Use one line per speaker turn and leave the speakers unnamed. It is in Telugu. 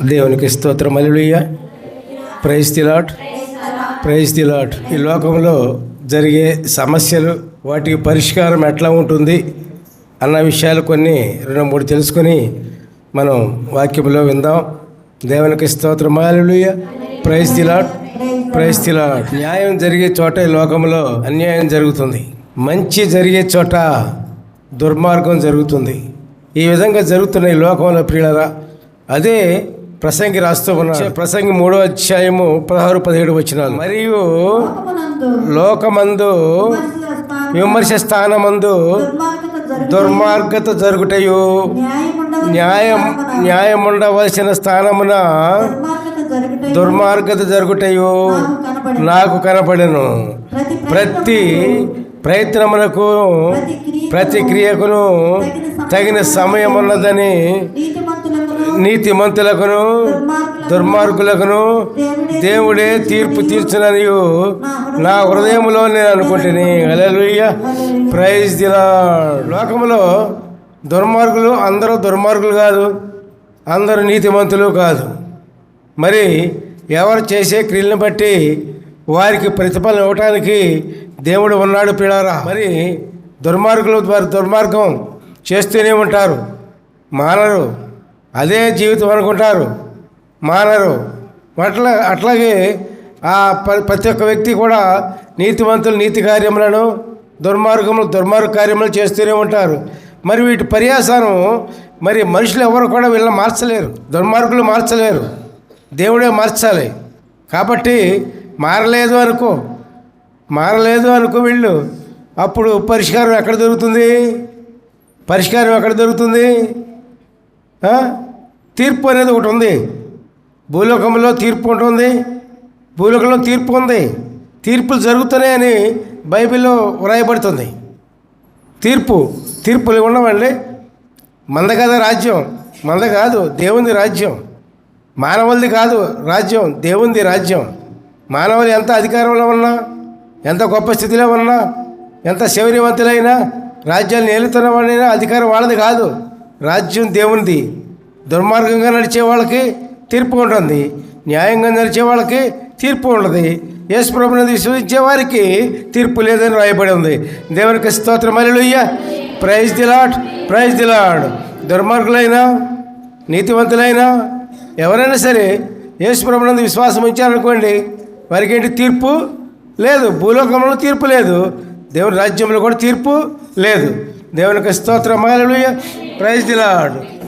దేవునికి స్తోత్రం. Hallelujah. Praise the Lord. Praise the Lord. ఈ లోకంలో జరిగే సమస్యలు, వాటికి పరిష్కారం ఎట్లా ఉంటుంది అన్న విషయాలు కొన్ని 2-3 తెలుసుకొని మనం వాక్యంలో విందాం. దేవునికి స్తోత్రం. Hallelujah. Praise the Lord. Praise the Lord. న్యాయం జరిగే చోట ఈ లోకంలో అన్యాయం జరుగుతుంది. మంచి జరిగే చోట దుర్మార్గం జరుగుతుంది. ఈ విధంగా జరుగుతున్న ఈ లోకంలో ప్రియులారా, అదే ప్రసంగి రాస్తూ ఉన్న ప్రసంగి 3వ అధ్యాయము 16-17 వచనాలు. మరియు లోకమందు విమర్శ స్థానమందు దుర్మార్గత జరుగుటయు, న్యాయముండవలసిన స్థానమున దుర్మార్గత జరుగుటయు నాకు కనపడెను. ప్రతి ప్రయత్నమునకు ప్రతి క్రియకును తగిన సమయం ఉన్నదని నీతిమంతులకును దుర్మార్గులకును దేవుడే తీర్పు తీర్చుననియు నా హృదయంలో నేను అనుకుంటుని. హల్లెలూయా. Praise the Lord. లోకములో దుర్మార్గులు అందరూ దుర్మార్గులు కాదు, అందరూ నీతిమంతులు కాదు. మరి ఎవరు చేసే క్రియలను బట్టి వారికి ప్రతిఫలం ఇవ్వటానికి దేవుడు ఉన్నాడు పిల్లారా. మరి దుర్మార్గులు వారి దుర్మార్గం చేస్తూనే ఉంటారు, మానరు. అదే జీవితం అనుకుంటారు, మానరు. అట్లాగే ప్రతి ఒక్క వ్యక్తి కూడా నీతిమంతులు నీతి కార్యములను, దుర్మార్గ కార్యములు చేస్తూనే ఉంటారు. మరి వీటి పర్యాసానం మరి మనుషులు ఎవరు కూడా వీళ్ళని మార్చలేరు, దుర్మార్గులు మార్చలేరు, దేవుడే మార్చాలి. కాబట్టి మారలేదు అనుకో వీళ్ళు, అప్పుడు పరిష్కారం ఎక్కడ దొరుకుతుంది? తీర్పు అనేది ఒకటి ఉంది. భూలోకంలో తీర్పు ఉంటుంది, భూలోకంలో తీర్పు ఉంది. తీర్పులు జరుగుతున్నాయని బైబిల్లో వ్రాయబడుతుంది. తీర్పులు ఉండవండి. మంద కదా రాజ్యం, మంద కాదు, దేవుని రాజ్యం. మానవులది కాదు రాజ్యం, దేవునిది రాజ్యం. మానవులు ఎంత అధికారంలో ఉన్నా, ఎంత గొప్ప స్థితిలో ఉన్నా, ఎంత శౌర్యవంతులైనా, రాజ్యాన్ని ఏలుతున్న వాడైనా అధికారం వాళ్ళది కాదు, రాజ్యం దేవునిది. దుర్మార్గంగా నడిచే వాళ్ళకి తీర్పు ఉంటుంది, న్యాయంగా నడిచే వాళ్ళకి తీర్పు ఉండదు. యేసు ప్రభువుని విశ్వసించే వారికి తీర్పు లేదని రాయబడి ఉంది. దేవునికి స్తోత్రం. Hallelujah. Praise the Lord. Praise the Lord. దుర్మార్గులైనా నీతివంతులైనా ఎవరైనా సరే యేసు ప్రభువునందు విశ్వాసం ఉంచారనుకోండి, వారికి ఏంటి? తీర్పు లేదు. భూలోకంలో తీర్పు లేదు, దేవుని రాజ్యంలో కూడా తీర్పు లేదు. దేవునికి స్తోత్రం. హల్లెలూయా. Praise the lord.